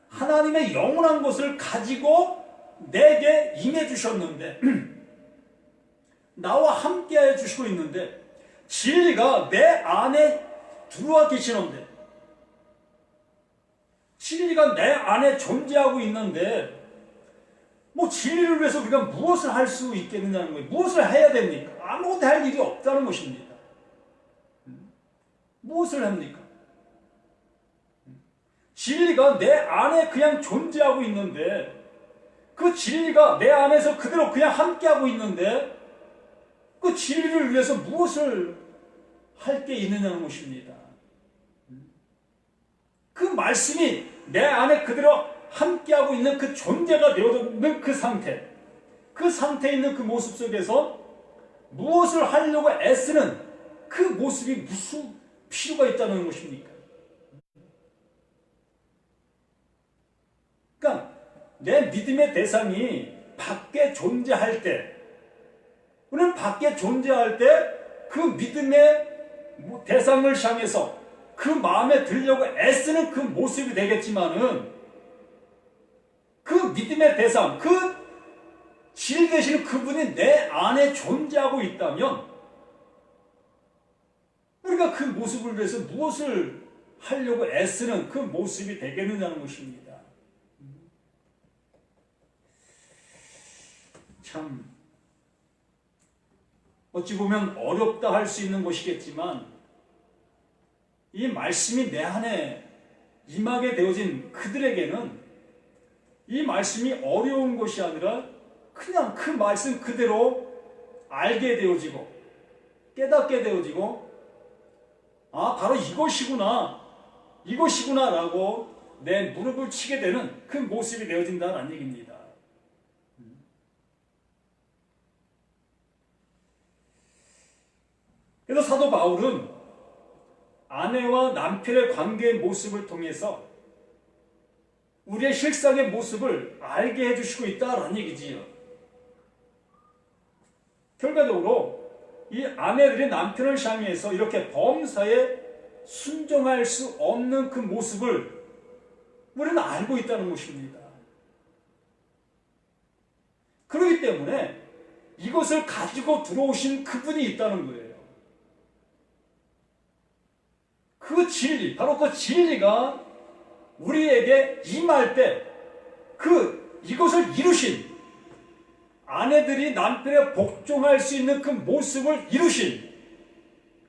Speaker 1: 하나님의 영원한 것을 가지고 내게 임해 주셨는데, 나와 함께해 주시고 있는데, 진리가 내 안에 들어와 계시는데, 진리가 내 안에 존재하고 있는데, 진리를 위해서 우리가 무엇을 할 수 있겠느냐는 거예요. 무엇을 해야 됩니까? 아무것도 할 일이 없다는 것입니다. 무엇을 합니까? 진리가 내 안에 그냥 존재하고 있는데, 그 진리가 내 안에서 그대로 그냥 함께하고 있는데, 그 진리를 위해서 무엇을 할 게 있느냐는 것입니다. 그 말씀이 내 안에 그대로 함께하고 있는 그 존재가 되어있는 그 상태, 그 상태에 있는 그 모습 속에서 무엇을 하려고 애쓰는 그 모습이 무슨 필요가 있다는 것입니까? 그러니까 내 믿음의 대상이 밖에 존재할 때, 우리는 밖에 존재할 때 그 믿음의 대상을 향해서 그 마음에 들려고 애쓰는 그 모습이 되겠지만은, 그 믿음의 대상, 그 진리 되시는 그분이 내 안에 존재하고 있다면, 우리가 그 모습을 위해서 무엇을 하려고 애쓰는 그 모습이 되겠느냐는 것입니다. 참 어찌 보면 어렵다 할 수 있는 것이겠지만, 이 말씀이 내 안에 임하게 되어진 그들에게는 이 말씀이 어려운 것이 아니라 그냥 그 말씀 그대로 알게 되어지고 깨닫게 되어지고 바로 이것이구나 라고 내 무릎을 치게 되는 그 모습이 되어진다는 얘기입니다. 그래서 사도 바울은 아내와 남편의 관계의 모습을 통해서 우리의 실상의 모습을 알게 해주시고 있다는 얘기지요. 결과적으로 이 아내들이 남편을 향해서 이렇게 범사에 순종할 수 없는 그 모습을 우리는 알고 있다는 것입니다. 그렇기 때문에 이것을 가지고 들어오신 그분이 있다는 거예요. 그 진리, 바로 그 진리가 우리에게 임할 때 이것을 이루신, 아내들이 남편에 복종할 수 있는 그 모습을 이루신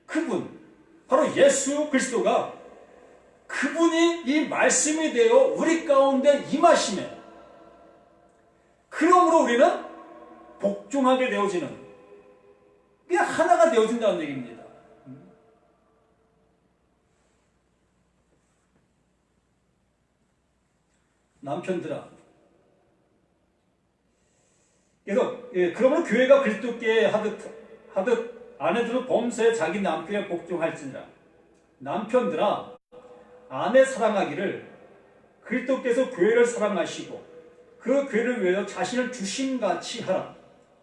Speaker 1: 그분, 바로 예수 그리스도가, 그분이 이 말씀이 되어 우리 가운데 임하심에, 그러므로 우리는 복종하게 되어지는, 그게 하나가 되어진다는 얘기입니다. 남편들아, 그래서 그러므로 교회가 그리스도께 하듯 아내들은 범사에 자기 남편에 복종할지니라. 남편들아, 아내 사랑하기를 그리스도께서 교회를 사랑하시고 그 교회를 위하여 자신을 주심같이 하라.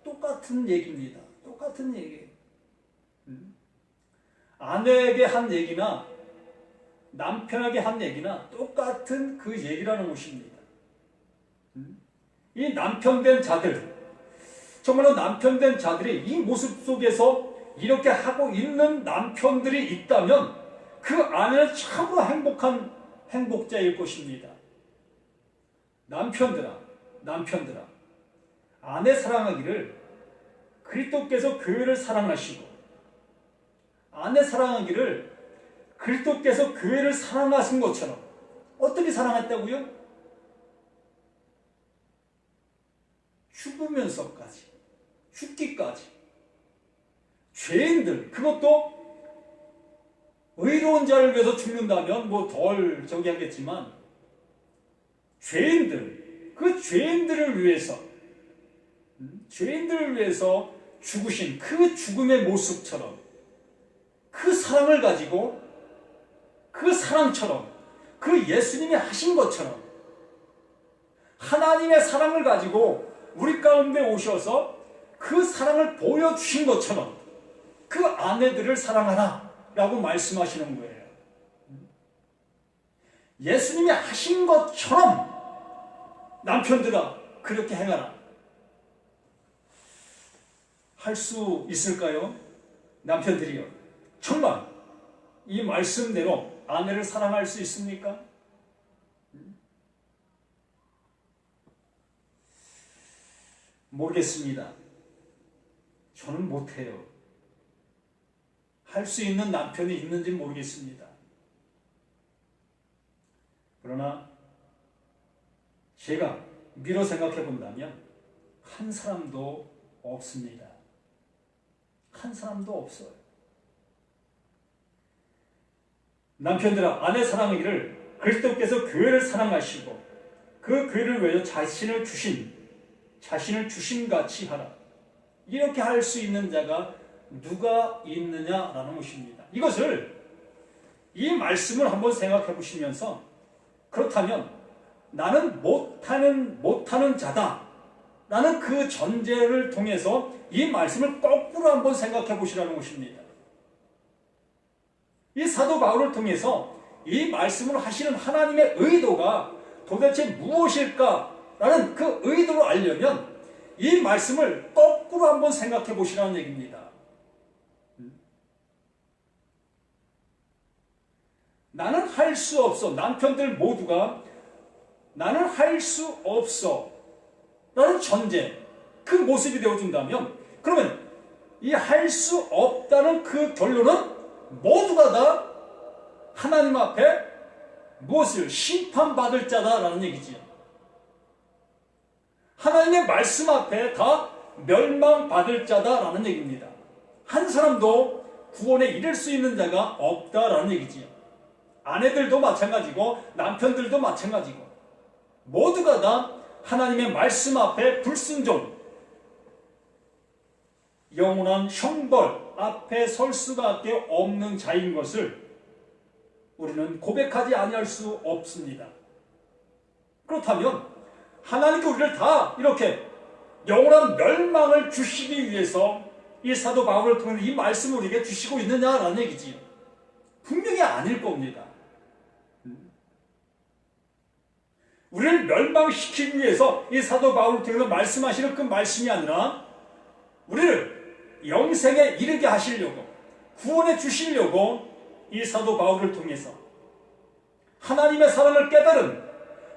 Speaker 1: 똑같은 얘기입니다. 똑같은 얘기. 아내에게 한 얘기나 남편에게 한 얘기나 똑같은 그 얘기라는 것입니다. 이 남편된 자들, 정말로 남편된 자들이 이 모습 속에서 이렇게 하고 있는 남편들이 있다면 그 아내는 참으로 행복자일 것입니다. 남편들아, 아내 사랑하기를 그리스도께서 교회를 사랑하시고, 아내 사랑하기를 그리스도께서 교회를 사랑하신 것처럼. 어떻게 사랑했다고요? 죽으면서까지, 죽기까지. 죄인들, 그것도 의로운 자를 위해서 죽는다면 뭐 덜 저기 하겠지만, 그 죄인들을 위해서 죽으신 그 죽음의 모습처럼, 그 사랑을 가지고, 그 사랑처럼, 그 예수님이 하신 것처럼 하나님의 사랑을 가지고 우리 가운데 오셔서 그 사랑을 보여주신 것처럼 그 아내들을 사랑하라 라고 말씀하시는 거예요. 예수님이 하신 것처럼 남편들아 그렇게 행하라. 할 수 있을까요? 남편들이요, 정말 이 말씀대로 아내를 사랑할 수 있습니까? 모르겠습니다. 저는 못해요. 할 수 있는 남편이 있는지 모르겠습니다. 그러나 제가 미뤄 생각해 본다면 한 사람도 없습니다. 한 사람도 없어요. 남편들아, 아내 사랑하기를 그리스도께서 교회를 사랑하시고 그 교회를 위하여 자신을 주심같이 하라. 이렇게 할 수 있는 자가 누가 있느냐라는 것입니다. 이 말씀을 한번 생각해 보시면서, 그렇다면 나는 못하는 자다 라는 그 전제를 통해서 이 말씀을 거꾸로 한번 생각해 보시라는 것입니다. 이 사도 바울을 통해서 이 말씀을 하시는 하나님의 의도가 도대체 무엇일까라는 그 의도를 알려면 이 말씀을 거꾸로 한번 생각해 보시라는 얘기입니다. 나는 할 수 없어. 남편들 모두가 나는 할 수 없어 라는 전제, 그 모습이 되어준다면, 그러면 이 할 수 없다는 그 결론은 모두가 다 하나님 앞에 무엇을 심판받을 자다라는 얘기지요. 하나님의 말씀 앞에 다 멸망받을 자다라는 얘기입니다. 한 사람도 구원에 이를 수 있는 자가 없다라는 얘기지요. 아내들도 마찬가지고 남편들도 마찬가지고 모두가 다 하나님의 말씀 앞에 불순종, 영원한 형벌 앞에 설 수밖에 없는 자인 것을 우리는 고백하지 아니할 수 없습니다. 그렇다면 하나님께 우리를 다 이렇게 영원한 멸망을 주시기 위해서 이 사도 바울을 통해 이 말씀을 우리에게 주시고 있느냐라는 얘기지요. 분명히 아닐 겁니다. 우리를 멸망시키기 위해서 이 사도 바울을 통해서 말씀하시는 그 말씀이 아니라 우리를 영생에 이르게 하시려고, 구원해 주시려고 이 사도 바울을 통해서 하나님의 사랑을 깨달은,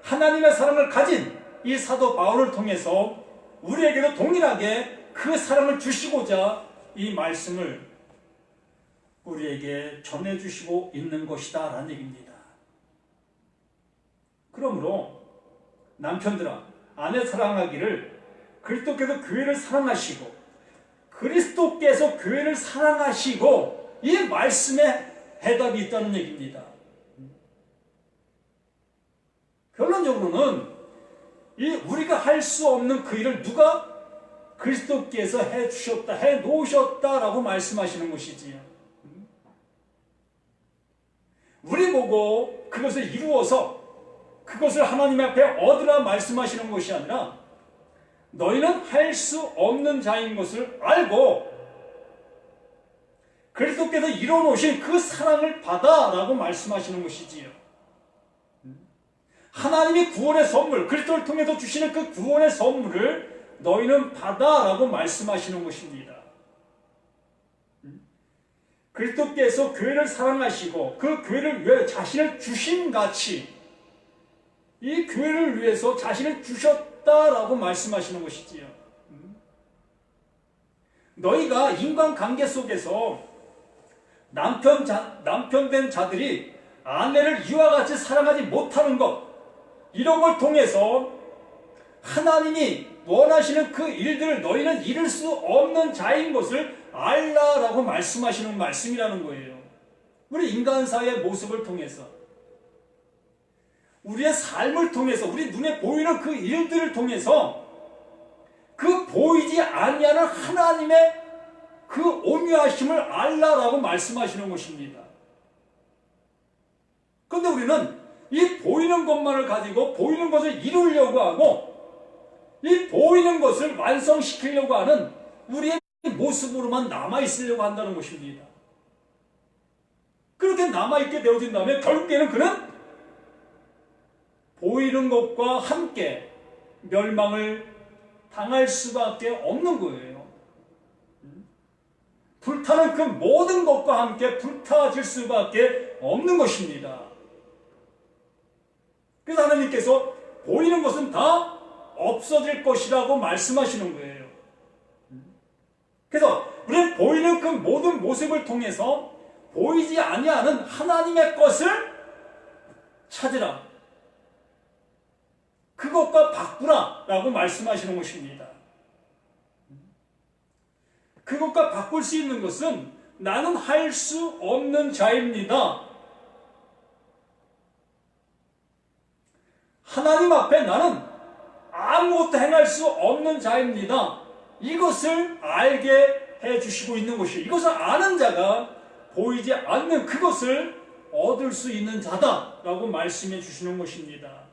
Speaker 1: 하나님의 사랑을 가진 이 사도 바울을 통해서 우리에게도 동일하게 그 사랑을 주시고자 이 말씀을 우리에게 전해주시고 있는 것이다 라는 얘기입니다. 그러므로 남편들아, 아내 사랑하기를 그리스도께서 교회를 사랑하시고 그리스도께서 교회를 사랑하시고 이 말씀에 해답이 있다는 얘기입니다. 결론적으로는 이 우리가 할 수 없는 그 일을 누가 그리스도께서 해 주셨다, 해 놓으셨다라고 말씀하시는 것이지요. 우리 보고 그것을 이루어서 그것을 하나님 앞에 얻으라 말씀하시는 것이 아니라 너희는 할 수 없는 자인 것을 알고 그리스도께서 이뤄놓으신 그 사랑을 받아라고 말씀하시는 것이지요. 하나님이 구원의 선물, 그리스도를 통해서 주시는 그 구원의 선물을 너희는 받아라고 말씀하시는 것입니다. 그리스도께서 교회를 사랑하시고 그 교회를 위해 자신을 주심같이 이 교회를 위해서 자신을 주셨다라고 말씀하시는 것이지요. 너희가 인간관계 속에서 남편된 자들이 아내를 이와 같이 사랑하지 못하는 것, 이런 걸 통해서 하나님이 원하시는 그 일들을 너희는 이룰 수 없는 자인 것을 알라라고 말씀하시는 말씀이라는 거예요. 우리 인간사의 모습을 통해서, 우리의 삶을 통해서, 우리 눈에 보이는 그 일들을 통해서 그 보이지 아니하는 하나님의 그 오묘하심을 알라라고 말씀하시는 것입니다. 그런데 우리는 이 보이는 것만을 가지고 보이는 것을 이루려고 하고 이 보이는 것을 완성시키려고 하는 우리의 모습으로만 남아있으려고 한다는 것입니다. 그렇게 남아있게 되어진다면 결국에는 그는 보이는 것과 함께 멸망을 당할 수밖에 없는 거예요. 불타는 그 모든 것과 함께 불타질 수밖에 없는 것입니다. 그래서 하나님께서 보이는 것은 다 없어질 것이라고 말씀하시는 거예요. 그래서 우리는 보이는 그 모든 모습을 통해서 보이지 아니하는 하나님의 것을 찾으라, 그것과 바꾸라 라고 말씀하시는 것입니다. 그것과 바꿀 수 있는 것은 나는 할 수 없는 자입니다. 하나님 앞에 나는 아무것도 행할 수 없는 자입니다. 이것을 알게 해주시고 있는 것이에요. 이것을 아는 자가 보이지 않는 그것을 얻을 수 있는 자다라고 말씀해 주시는 것입니다.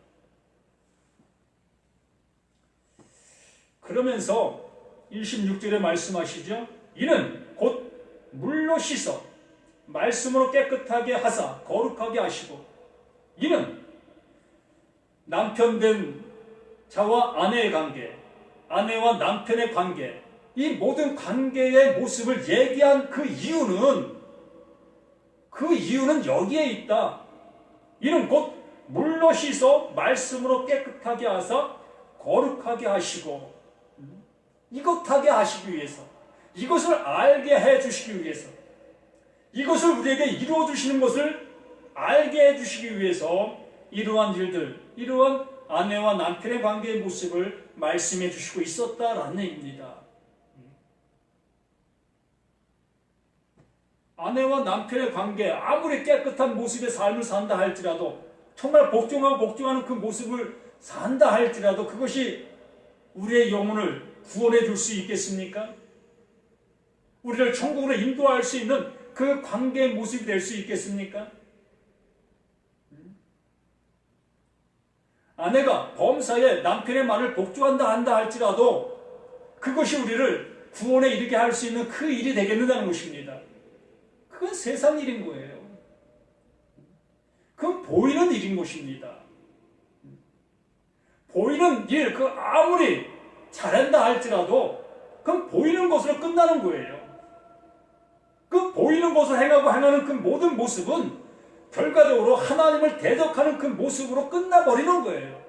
Speaker 1: 그러면서 26절에 말씀하시죠. 이는 곧 물로 씻어 말씀으로 깨끗하게 하사 거룩하게 하시고, 이는 남편된 자와 아내의 관계, 아내와 남편의 관계, 이 모든 관계의 모습을 얘기한 그 이유는 여기에 있다. 이는 곧 물로 씻어 말씀으로 깨끗하게 하사 거룩하게 하시고, 이것하게 하시기 위해서, 이것을 알게 해주시기 위해서, 이것을 우리에게 이루어주시는 것을 알게 해주시기 위해서 이러한 일들, 이러한 아내와 남편의 관계의 모습을 말씀해 주시고 있었다라는 얘기입니다. 아내와 남편의 관계, 아무리 깨끗한 모습의 삶을 산다 할지라도, 정말 복종하는 그 모습을 산다 할지라도 그것이 우리의 영혼을 구원해 줄 수 있겠습니까? 우리를 천국으로 인도할 수 있는 그 관계의 모습이 될 수 있겠습니까? 아내가 범사에 남편의 말을 복종한다 한다 할지라도 그것이 우리를 구원에 이르게 할 수 있는 그 일이 되겠는다는 것입니다. 그건 세상 일인 거예요. 그건 보이는 일인 것입니다. 보이는 일, 그 아무리 잘한다 할지라도 그건 보이는 것으로 끝나는 거예요. 그 보이는 것을 행하는 그 모든 모습은 결과적으로 하나님을 대적하는 그 모습으로 끝나버리는 거예요.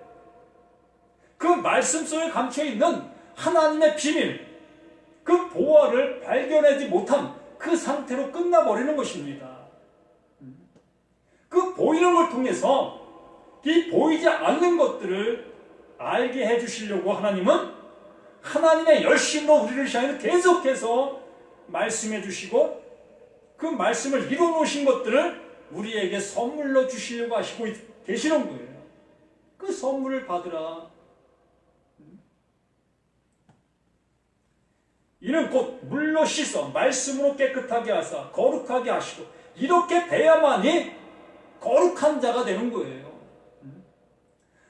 Speaker 1: 그 말씀 속에 감춰있는 하나님의 비밀, 그 보화를 발견하지 못한 그 상태로 끝나버리는 것입니다. 그 보이는 걸 통해서 이 보이지 않는 것들을 알게 해주시려고 하나님은 하나님의 열심으로 우리를 향해 계속해서 말씀해 주시고 그 말씀을 이루어 놓으신 것들을 우리에게 선물로 주시려고 하시고 계시는 거예요. 그 선물을 받으라. 이는 곧 물로 씻어 말씀으로 깨끗하게 하사 거룩하게 하시고 이렇게 돼야만이 거룩한 자가 되는 거예요.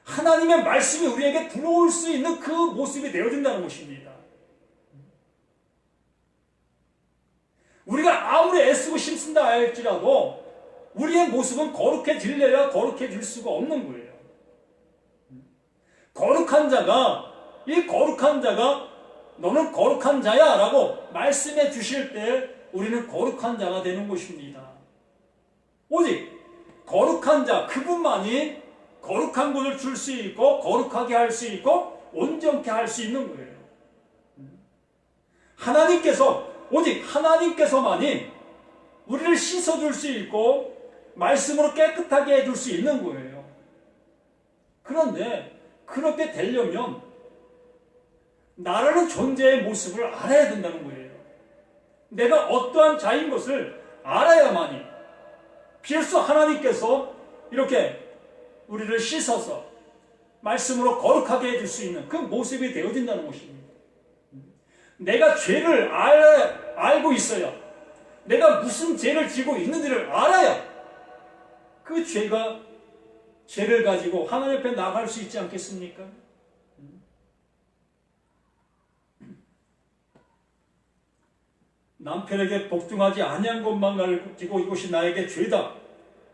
Speaker 1: 하나님의 말씀이 우리에게 들어올 수 있는 그 모습이 되어진다는 것입니다. 우리가 아무리 애쓰고 힘쓴다 할지라도 우리의 모습은 거룩해지려야 거룩해질 수가 없는 거예요. 거룩한 자가, 이 거룩한 자가 너는 거룩한 자야 라고 말씀해 주실 때 우리는 거룩한 자가 되는 것입니다. 오직 거룩한 자, 그분만이 거룩한 것을 줄 수 있고 거룩하게 할 수 있고 온전케 할 수 있는 거예요. 오직 하나님께서만이 우리를 씻어줄 수 있고 말씀으로 깨끗하게 해줄 수 있는 거예요. 그런데 그렇게 되려면 나라는 존재의 모습을 알아야 된다는 거예요. 내가 어떠한 자인 것을 알아야만이 비로소 하나님께서 이렇게 우리를 씻어서 말씀으로 거룩하게 해줄 수 있는 그 모습이 되어진다는 것입니다. 내가 죄를 알고 있어야, 내가 무슨 죄를 지고 있는지를 알아야 그 죄를 가지고 하나님 앞에 나갈 수 있지 않겠습니까? 남편에게 복종하지 아니한 것만 가지고 이것이 나에게 죄다.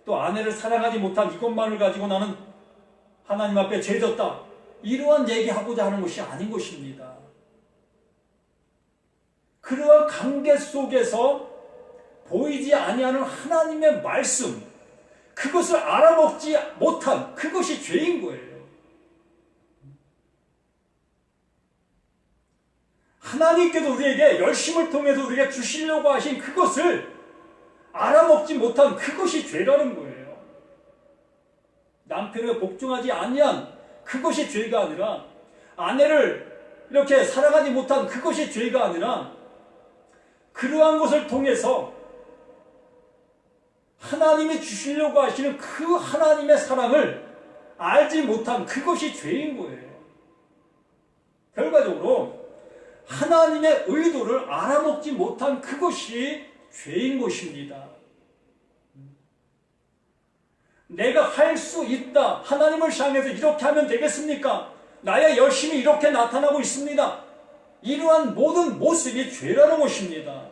Speaker 1: 또 아내를 사랑하지 못한 이것만을 가지고 나는 하나님 앞에 죄졌다. 이러한 얘기하고자 하는 것이 아닌 것입니다. 그러한 관계 속에서 보이지 아니하는 하나님의 말씀, 그것을 알아먹지 못한 그것이 죄인 거예요. 하나님께서 우리에게 열심을 통해서 우리에게 주시려고 하신 그것을 알아먹지 못한 그것이 죄라는 거예요. 남편에게 복종하지 아니한 그것이 죄가 아니라, 아내를 이렇게 사랑하지 못한 그것이 죄가 아니라, 그러한 것을 통해서 하나님이 주시려고 하시는 그 하나님의 사랑을 알지 못한 그것이 죄인 거예요. 결과적으로 하나님의 의도를 알아먹지 못한 그것이 죄인 것입니다. 내가 할 수 있다. 하나님을 향해서 이렇게 하면 되겠습니까? 나의 열심이 이렇게 나타나고 있습니다. 이러한 모든 모습이 죄라는 것입니다.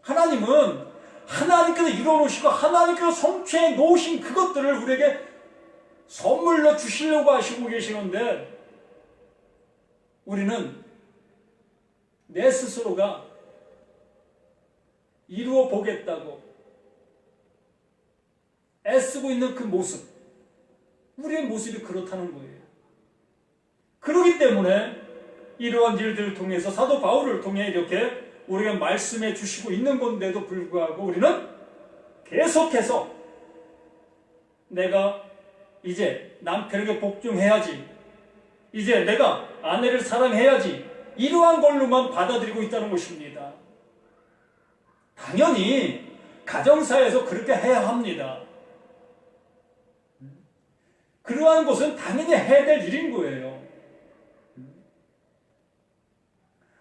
Speaker 1: 하나님은 하나님께서 이루어놓으시고 하나님께서 성취해 놓으신 그것들을 우리에게 선물로 주시려고 하시고 계시는데, 우리는 내 스스로가 이루어 보겠다고 애쓰고 있는 그 모습, 우리의 모습이 그렇다는 거예요. 그렇기 때문에 이러한 일들을 통해서 사도 바울을 통해 이렇게 우리가 말씀해 주시고 있는 건데도 불구하고 우리는 계속해서 내가 이제 남편에게 복종해야지, 이제 내가 아내를 사랑해야지, 이러한 걸로만 받아들이고 있다는 것입니다. 당연히 가정사에서 그렇게 해야 합니다. 그러한 것은 당연히 해야 될 일인 거예요.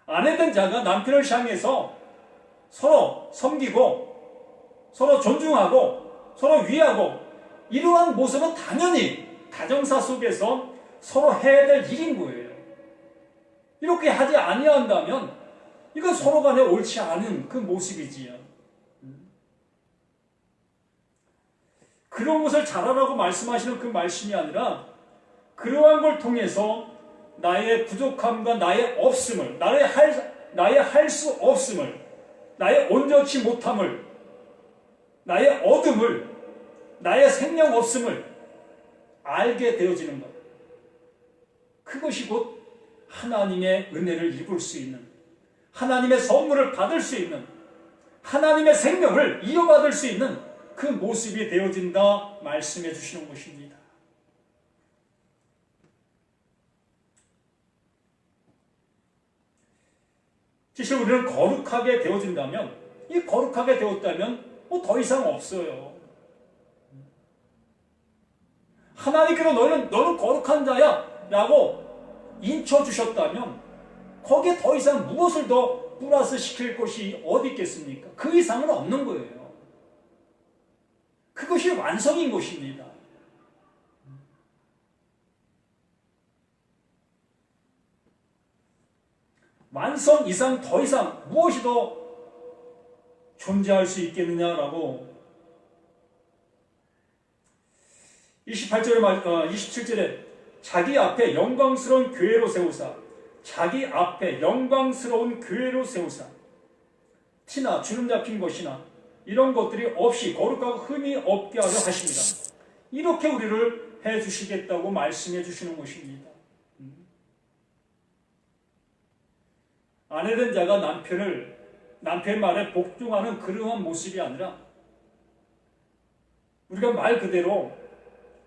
Speaker 1: 아내된 자가 남편을 향해서 서로 섬기고 서로 존중하고 서로 위하고 이러한 모습은 당연히 가정사 속에서 서로 해야 될 일인 거예요. 이렇게 하지 아니한다면 이건 서로 간에 옳지 않은 그 모습이지요. 그런 것을 잘하라고 말씀하시는 그 말씀이 아니라 그러한 걸 통해서 나의 부족함과 나의 없음을, 나의 할 수 없음을, 나의 온전치 못함을, 나의 어둠을, 나의 생명 없음을 알게 되어지는 것. 그것이 곧 하나님의 은혜를 입을 수 있는, 하나님의 선물을 받을 수 있는, 하나님의 생명을 이어받을 수 있는 그 모습이 되어진다 말씀해 주시는 것입니다. 사실 우리는 거룩하게 되어진다면, 이 거룩하게 되었다면 뭐 더 이상 없어요. 하나님께서 너는 거룩한 자야 라고 인쳐주셨다면 거기에 더 이상 무엇을 더 플러스 시킬 것이 어디 있겠습니까? 그 이상은 없는 거예요. 그것이 완성인 것입니다. 완성 이상 더 이상 무엇이 더 존재할 수 있겠느냐라고 27절에 자기 앞에 영광스러운 교회로 세우사, 자기 앞에 영광스러운 교회로 세우사, 티나 주름 잡힌 것이나 이런 것들이 없이 거룩하고 흠이 없게 하려 하십니다. 이렇게 우리를 해주시겠다고 말씀해 주시는 것입니다. 아내된 자가 남편 말에 복종하는 그러한 모습이 아니라 우리가 말 그대로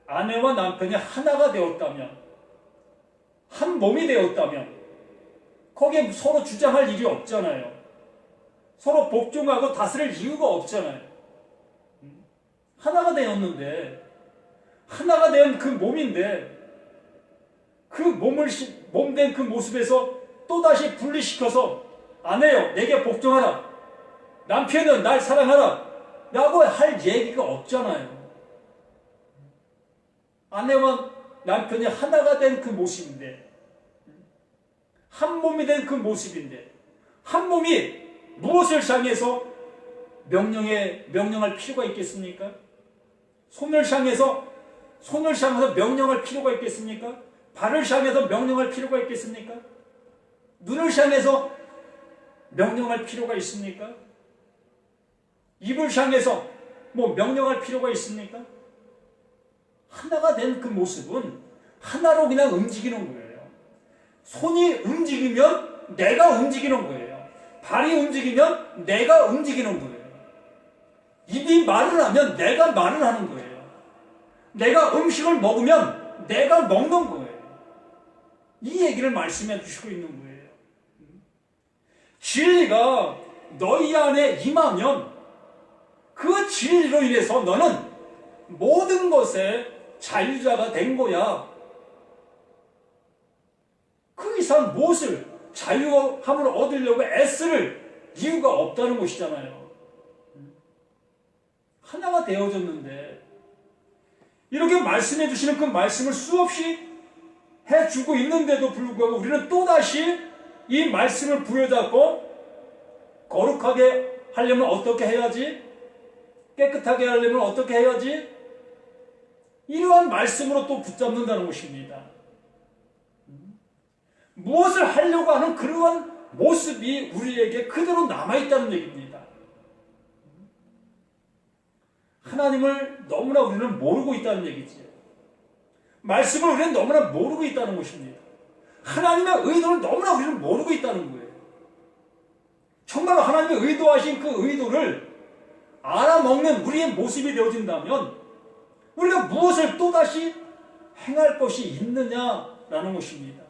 Speaker 1: 아내와 남편이 하나가 되었다면, 한 몸이 되었다면 거기에 서로 주장할 일이 없잖아요. 서로 복종하고 다스릴 이유가 없잖아요. 하나가 되었는데, 하나가 된 그 몸인데 그 몸된 그 모습에서 또다시 분리시켜서 아내여 내게 복종하라, 남편은 날 사랑하라 라고 할 얘기가 없잖아요. 아내와 남편이 하나가 된 그 모습인데, 한 몸이 된 그 모습인데, 한 몸이 무엇을 향해서 명령할 필요가 있겠습니까? 손을 향해서 명령할 필요가 있겠습니까? 발을 향해서 명령할 필요가 있겠습니까? 눈을 향해서 명령할 필요가 있습니까? 입을 향해서 명령할 필요가 있습니까? 하나가 된 그 모습은 하나로 그냥 움직이는 거예요. 손이 움직이면 내가 움직이는 거예요. 발이 움직이면 내가 움직이는 거예요. 입이 말을 하면 내가 말을 하는 거예요. 내가 음식을 먹으면 내가 먹는 거예요. 이 얘기를 말씀해 주시고 있는 거예요. 진리가 너희 안에 임하면 그 진리로 인해서 너는 모든 것에 자유자가 된 거야. 그 이상 무엇을 자유함을 얻으려고 애쓸 이유가 없다는 것이잖아요. 하나가 되어졌는데 이렇게 말씀해 주시는 그 말씀을 수없이 해주고 있는데도 불구하고 우리는 또다시 이 말씀을 부여잡고 거룩하게 하려면 어떻게 해야지? 깨끗하게 하려면 어떻게 해야지? 이러한 말씀으로 또 붙잡는다는 것입니다. 무엇을 하려고 하는 그러한 모습이 우리에게 그대로 남아있다는 얘기입니다. 하나님을 너무나 우리는 모르고 있다는 얘기지요. 말씀을 우리는 너무나 모르고 있다는 것입니다. 하나님의 의도를 너무나 우리는 모르고 있다는 거예요. 정말 하나님의 의도하신 그 의도를 알아먹는 우리의 모습이 되어진다면 우리가 무엇을 또다시 행할 것이 있느냐라고 있다라는 것입니다.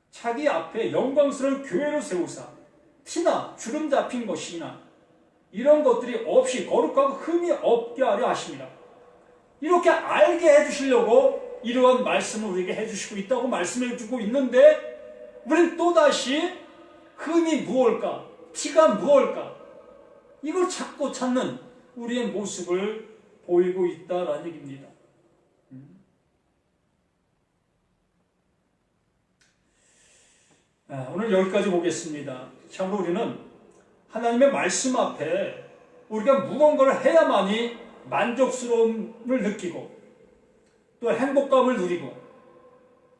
Speaker 1: 자기 앞에 영광스러운 교회를 세우사 티나 주름 잡힌 것이나 이런 것들이 없이 거룩하고 흠이 없게 하려 하십니다. 이렇게 알게 해주시려고 이러한 말씀을 우리에게 해주시고 있다고 말씀해주고 있는데 우리는 또다시 흠이 무엇일까? 티가 무엇일까? 이걸 찾고 찾는 우리의 모습을 보이고 있다라는 얘기입니다. 오늘 여기까지 보겠습니다. 참으로 우리는 하나님의 말씀 앞에 우리가 무언가를 해야만이 만족스러움을 느끼고 또 행복감을 누리고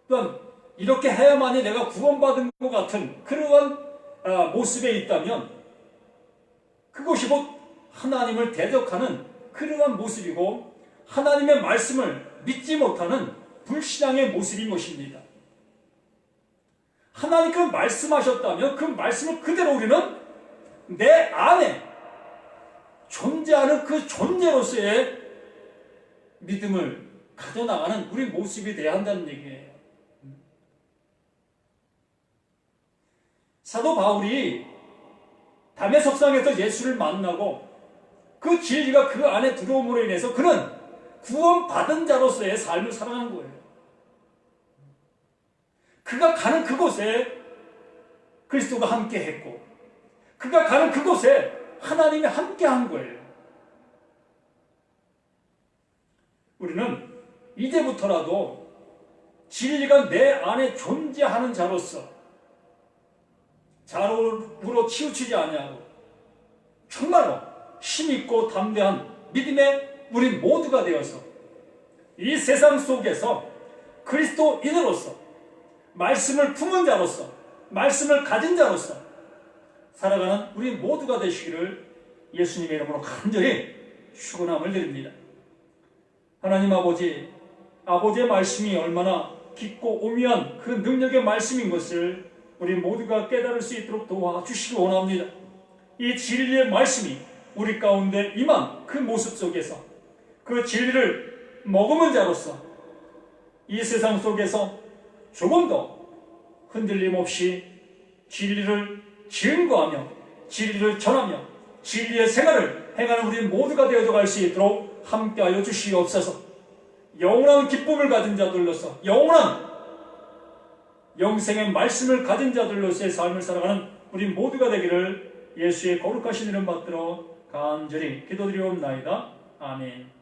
Speaker 1: 또한 이렇게 해야만이 내가 구원받은 것 같은 그러한 모습에 있다면 그것이 곧 하나님을 대적하는 그러한 모습이고 하나님의 말씀을 믿지 못하는 불신앙의 모습인 것입니다. 하나님께서 말씀하셨다면 그 말씀을 그대로 우리는 내 안에 존재하는 그 존재로서의 믿음을 가져나가는 우리 모습이 되어야 한다는 얘기예요. 사도 바울이 담의 석상에서 예수를 만나고 그 진리가 그 안에 들어옴으로 인해서 그는 구원받은 자로서의 삶을 살아가는 거예요. 그가 가는 그곳에 그리스도가 함께 했고 그가 가는 그곳에 하나님이 함께 한 거예요. 우리는 이제부터라도 진리가 내 안에 존재하는 자로서 자로로 치우치지 아니하고 정말로 힘있고 담대한 믿음의 우리 모두가 되어서 이 세상 속에서 그리스도인으로서 말씀을 품은 자로서 말씀을 가진 자로서 살아가는 우리 모두가 되시기를 예수님의 이름으로 간절히 축원함을 드립니다. 하나님 아버지, 아버지의 말씀이 얼마나 깊고 오묘한 그 능력의 말씀인 것을 우리 모두가 깨달을 수 있도록 도와주시기 원합니다. 이 진리의 말씀이 우리 가운데 임한 그 모습 속에서 그 진리를 머금은 자로서 이 세상 속에서 조금 더 흔들림 없이 진리를 증거하며 진리를 전하며 진리의 생활을 행하는 우리 모두가 되어져 갈 수 있도록 함께하여 주시옵소서. 영원한 기쁨을 가진 자들로서 영원한 영생의 말씀을 가진 자들로서의 삶을 살아가는 우리 모두가 되기를 예수의 거룩하신 이름 받들어 간절히 기도드리옵나이다. 아멘.